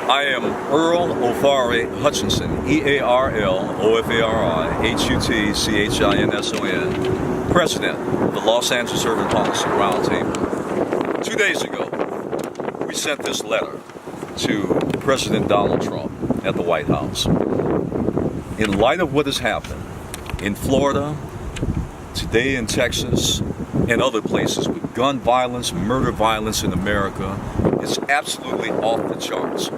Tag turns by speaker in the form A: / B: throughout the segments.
A: I am Earl Ofari Hutchinson, E-A-R-L-O-F-A-R-I H-U-T-C-H-I-N-S-O-N, President of the Los Angeles Urban Policy Roundtable. 2 days ago, we sent this letter to President Donald Trump at the White House. In light of what has happened in Florida, today in Texas, and other places with gun violence, murder violence in America, it's absolutely off the charts.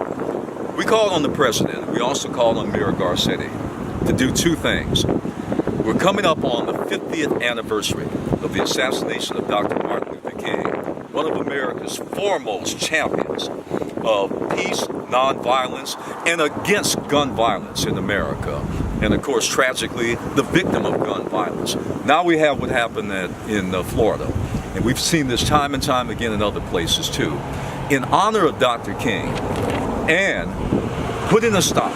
A: We called on the president. We also called on Mayor Garcetti to do two things. We're coming up on the 50th anniversary of the assassination of Dr. Martin Luther King, one of America's foremost champions of peace, nonviolence, and against gun violence in America. And of course, tragically, the victim of gun violence. Now we have what happened in Florida. And we've seen this time and time again in other places too. In honor of Dr. King and putting a stop,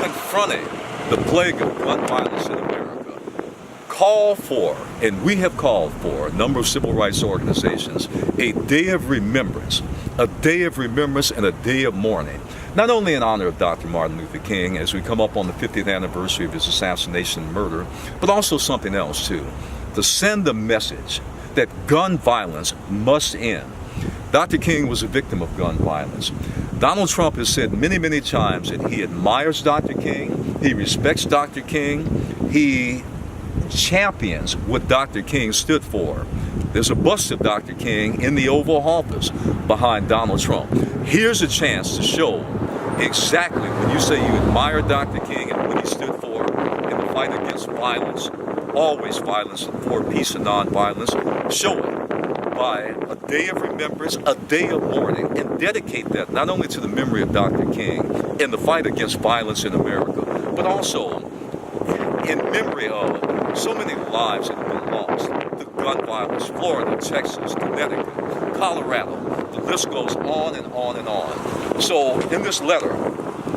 A: confronting the plague of gun violence in America, call for, and we have called for, a number of civil rights organizations, a day of remembrance, and a day of mourning. Not only in honor of Dr. Martin Luther King as we come up on the 50th anniversary of his assassination and murder, but also something else too, to send a message that gun violence must end. Dr. King was a victim of gun violence. Donald Trump has said many, many times that he admires Dr. King, he respects Dr. King, he champions what Dr. King stood for. There's a bust of Dr. King in the Oval Office behind Donald Trump. Here's a chance to show exactly when you say you admire Dr. King and what he stood for in the fight against violence, always violence for peace and nonviolence, show it by a day of remembrance, a day of mourning, and dedicate that not only to the memory of Dr. King and the fight against violence in America, but also in memory of so many lives that have been lost. The gun violence, Florida, Texas, Connecticut, Colorado, the list goes on and on and on. So in this letter,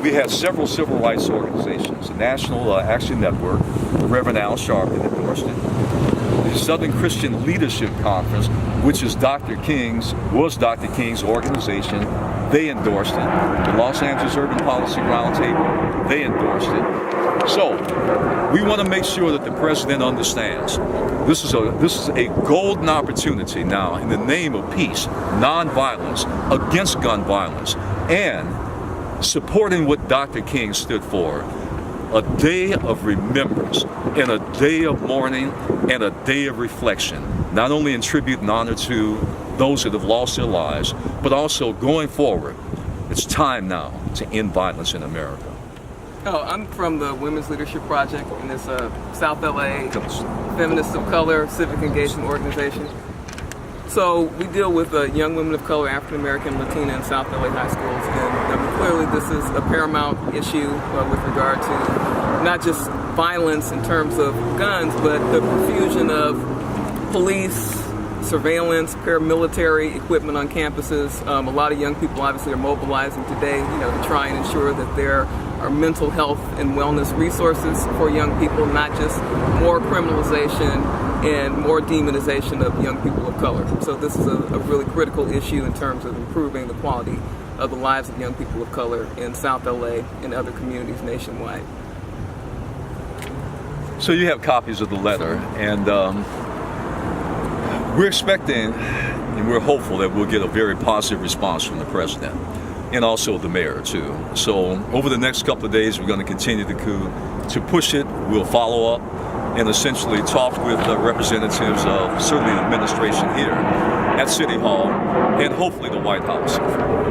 A: we had several civil rights organizations, the National Action Network, the Reverend Al Sharpton endorsed it, the Southern Christian Leadership Conference, which is Dr. King's organization, they endorsed it. The Los Angeles Urban Policy Roundtable, they endorsed it. So we want to make sure that the president understands this is a golden opportunity now in the name of peace, nonviolence, against gun violence, and supporting what Dr. King stood for. A day of remembrance and a day of mourning and a day of reflection, not only in tribute and honor to those that have lost their lives, but also going forward. It's time now to end violence in America.
B: Oh, I'm from the Women's Leadership Project, and it's a South LA Feminists of Color civic engagement organization. So we deal with young women of color, African American, Latina, and South LA high schools, and clearly this is a paramount issue with regard to not just violence in terms of guns, but the profusion of police, surveillance, paramilitary equipment on campuses. A lot of young people obviously are mobilizing today, to try and ensure that there are mental health and wellness resources for young people, not just more criminalization and more demonization of young people of color. So this is a really critical issue in terms of improving the quality of the lives of young people of color in South LA and other communities nationwide.
A: So you have copies of the letter, and we're expecting and we're hopeful that we'll get a very positive response from the president and also the mayor too. So over the next couple of days, we're going to continue to push it. We'll follow up and essentially talk with the representatives of certainly the administration here at City Hall and hopefully the White House.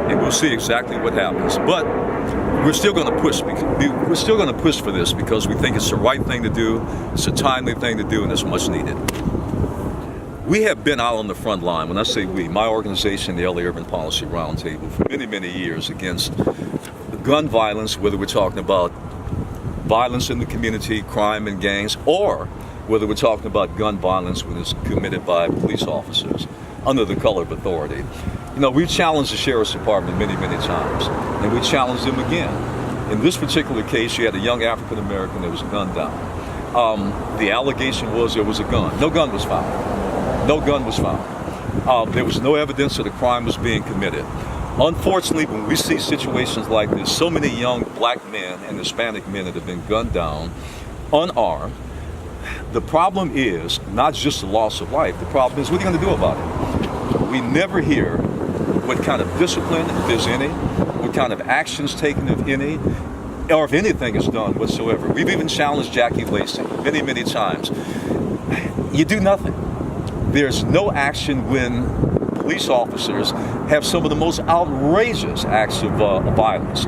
A: And we'll see exactly what happens. But we're still going to push. We're still going to push for this because we think it's the right thing to do. It's a timely thing to do, and it's much needed. We have been out on the front line. When I say we, my organization, the LA Urban Policy Roundtable, for many, many years against gun violence, whether we're talking about violence in the community, crime and gangs, or whether we're talking about gun violence when it's committed by police officers under the color of authority. We've challenged the Sheriff's Department many, many times, and we challenged them again. In this particular case, you had a young African American that was gunned down. The allegation was there was a gun. No gun was found. No gun was found. There was no evidence that a crime was being committed. Unfortunately, when we see situations like this, so many young black men and Hispanic men that have been gunned down, unarmed, the problem is not just the loss of life. The problem is, what are you going to do about it? We never hear what kind of discipline, if there's any, what kind of actions taken, if any, or if anything is done whatsoever. We've even challenged Jackie Lacey many, many times. You do nothing. There's no action when police officers have some of the most outrageous acts of violence.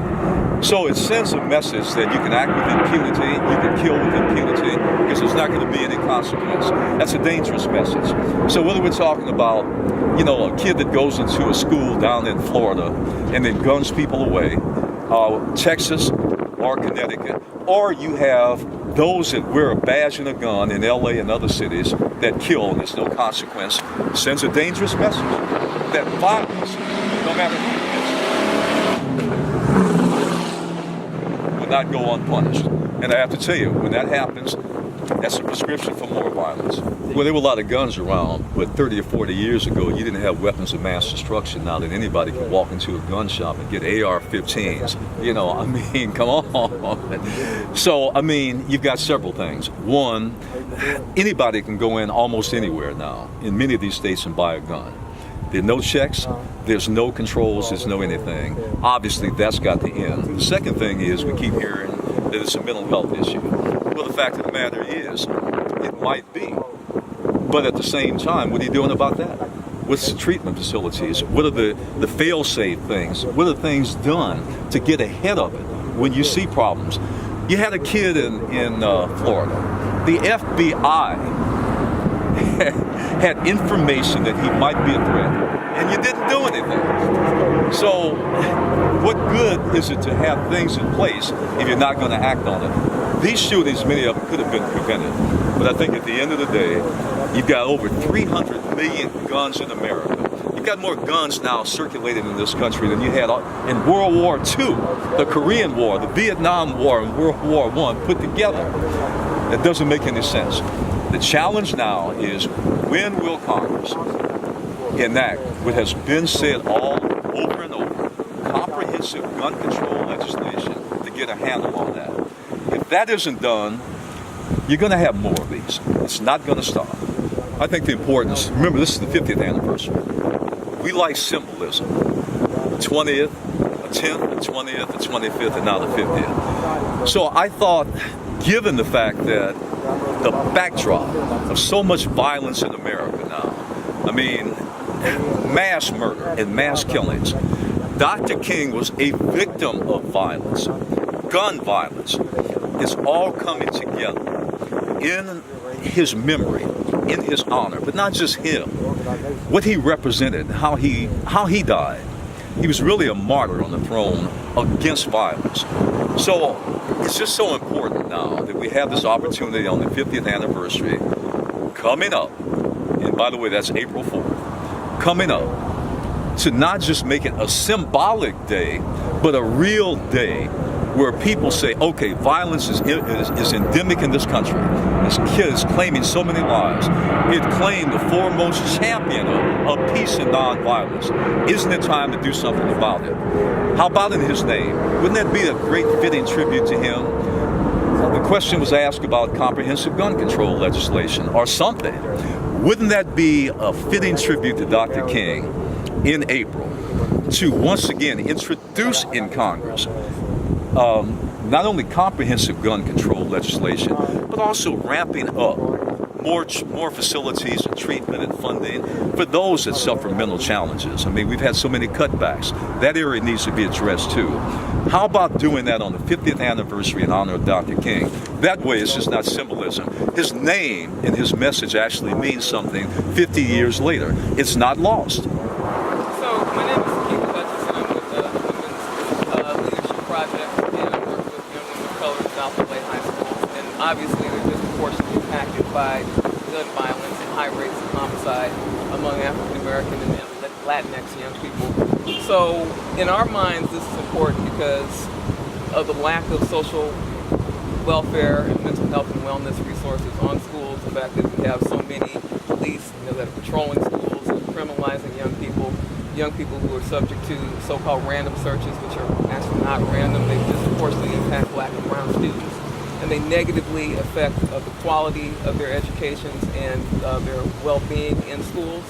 A: So it sends a message that you can act with impunity, you can kill with impunity, because there's not going to be any consequence. That's a dangerous message. So whether we're talking about, a kid that goes into a school down in Florida and then guns people away, Texas or Connecticut, or you have those that wear a badge and a gun in LA and other cities that kill and there's no consequence, sends a dangerous message that violence, no matter who it is, will not go unpunished. And I have to tell you, when that happens, that's a prescription for more violence. Well, there were a lot of guns around, but 30 or 40 years ago, you didn't have weapons of mass destruction now that anybody could walk into a gun shop and get AR-15s. Come on. So, you've got several things. One, anybody can go in almost anywhere now in many of these states and buy a gun. There are no checks, there's no controls, there's no anything. Obviously, that's got to end. The second thing is we keep hearing that it's a mental health issue. Well, the fact of the matter is, it might be. But at the same time, what are you doing about that? What's the treatment facilities? What are the fail-safe things? What are things done to get ahead of it when you see problems? You had a kid in Florida. The FBI had information that he might be a threat, and you didn't do anything. So what good is it to have things in place if you're not going to act on it? These shootings, many of them could have been prevented. But I think at the end of the day, you've got over 300 million guns in America. You've got more guns now circulating in this country than you had in World War II, the Korean War, the Vietnam War, and World War I put together. That doesn't make any sense. The challenge now is, when will Congress enact what has been said all over and over, comprehensive gun control legislation to get a handle on that? If that isn't done, you're going to have more of these. It's not going to stop. I think the importance, remember, this is the 50th anniversary. We like symbolism. The 20th, the 10th, the 20th, the 25th, and now the 50th. So I thought, given the fact that the backdrop of so much violence in America now, mass murder and mass killings, Dr. King was a victim of violence, gun violence. It's all coming together in his memory, in his honor, but not just him. What he represented, how he died. He was really a martyr on the throne against violence. So it's just so important now that we have this opportunity on the 50th anniversary coming up, and by the way, that's April 4th, coming up, to not just make it a symbolic day, but a real day where people say, okay, violence is endemic in this country. This kid is claiming so many lives. It claimed the foremost champion of peace and nonviolence. Isn't it time to do something about it? How about in his name? Wouldn't that be a great fitting tribute to him? The question was asked about comprehensive gun control legislation or something. Wouldn't that be a fitting tribute to Dr. King in April to once again introduce in Congress not only comprehensive gun control legislation, but also ramping up more facilities and treatment and funding for those that suffer mental challenges. We've had so many cutbacks. That area needs to be addressed too. How about doing that on the 50th anniversary in honor of Dr. King? That way it's just not symbolism. His name and his message actually means something 50 years later. It's not lost.
B: So my name is Earl Hutchinson. I'm with the Women's Leadership Project, and I work with young women of color in South LA high schools. And obviously they're disproportionately impacted by gun violence and high rates of homicide among African American and Latinx young people. So in our minds, this is important because of the lack of social welfare and mental health and wellness resources on schools, the fact that we have so many police that are patrolling schools and criminalizing young people. young people who are subject to so-called random searches, which are actually not random. They disproportionately impact black and brown students, and they negatively affect the quality of their educations and their well-being in schools.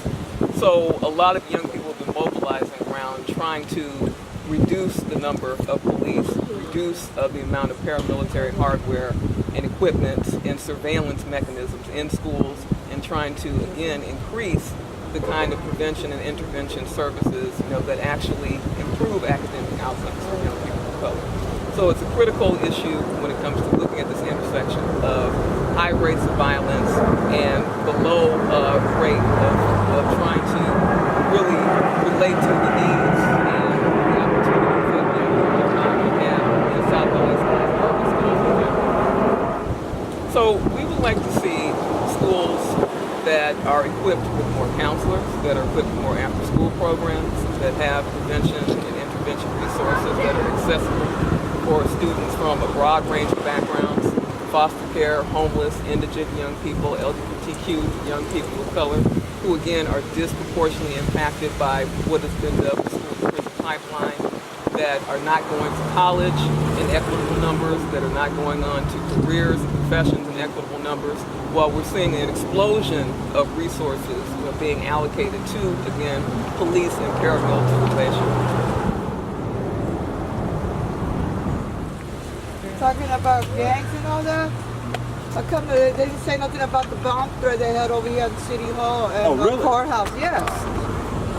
B: So a lot of young people have been mobilizing around trying to reduce the number of police, reduce the amount of paramilitary hardware and equipment and surveillance mechanisms in schools, and trying to, again, increase the kind of prevention and intervention services, that actually improve academic outcomes for young people of color. So it's a critical issue when it comes to looking at this intersection of high rates of violence and the low rate of trying to really relate to the needs and the opportunities that young people have in South LA's urban schools in general. So we would like to see schools that are equipped with more counselors, that are equipped with more after-school programs, that have prevention and intervention resources that are accessible for students from a broad range of backgrounds: foster care, homeless, indigent young people, LGBTQ young people of color, who again are disproportionately impacted by what has been the school-to-prison pipeline, that are not going to college in equitable numbers, that are not going on to careers and professions in equitable numbers, while we're seeing an explosion of resources being allocated to, again, police and paramilitarization.
C: Talking about gangs and all that. How come they didn't say nothing about the bomb threat they had over here at City Hall and the courthouse? Yes,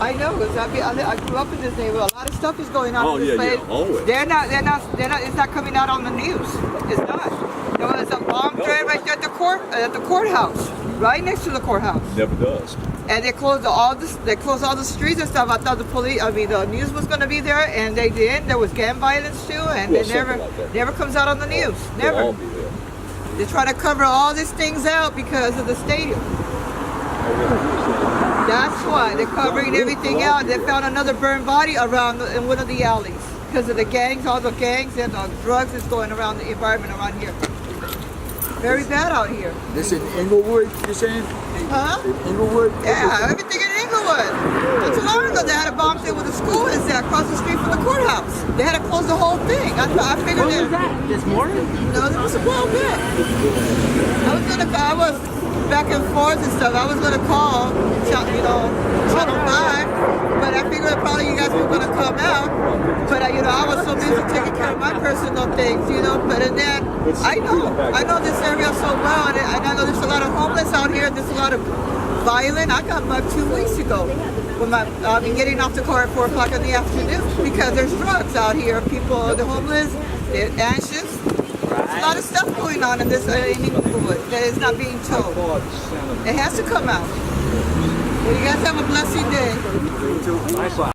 C: I know, because I grew up in this neighborhood. A lot of stuff is going on in this place.
A: Always.
C: They're not. It's not coming out on the news. It's not. There was a bomb threat right there at the courthouse, right next to the courthouse.
A: Never does.
C: And they closed all the streets and stuff. I thought the news was going to be there, and they did. There was gang violence too, and it never comes out on the news. Never.
A: They'll all be there.
C: They try to cover all these things out because of the stadium. That's why they're covering everything out. They found another burned body in one of the alleys because of the gangs, all the gangs and the drugs that's going around the environment around here. Very bad out here.
D: This in Inglewood, you're saying?
C: Huh?
D: In Inglewood?
C: Yeah, everything in Inglewood. Not too long ago, they had a bomb thing with the school is there across the street from the courthouse. They had to close the whole thing. I figured
E: When was that? This morning?
C: No, that was a while back. I was back and forth and stuff. I was gonna call, Channel 5, but I figured probably you guys were gonna come out. But I was so busy taking care of my personal things, But and then I know this area so well, and I know there's a lot of homeless out here. There's a lot of violent. I got mugged 2 weeks ago. I've been getting off the car at 4 o'clock in the afternoon because there's drugs out here. People, the homeless, they're anxious. There's a lot of stuff going on in this Inglewood that is not being told. It has to come out. Well, you guys have a blessed day.
E: Likewise.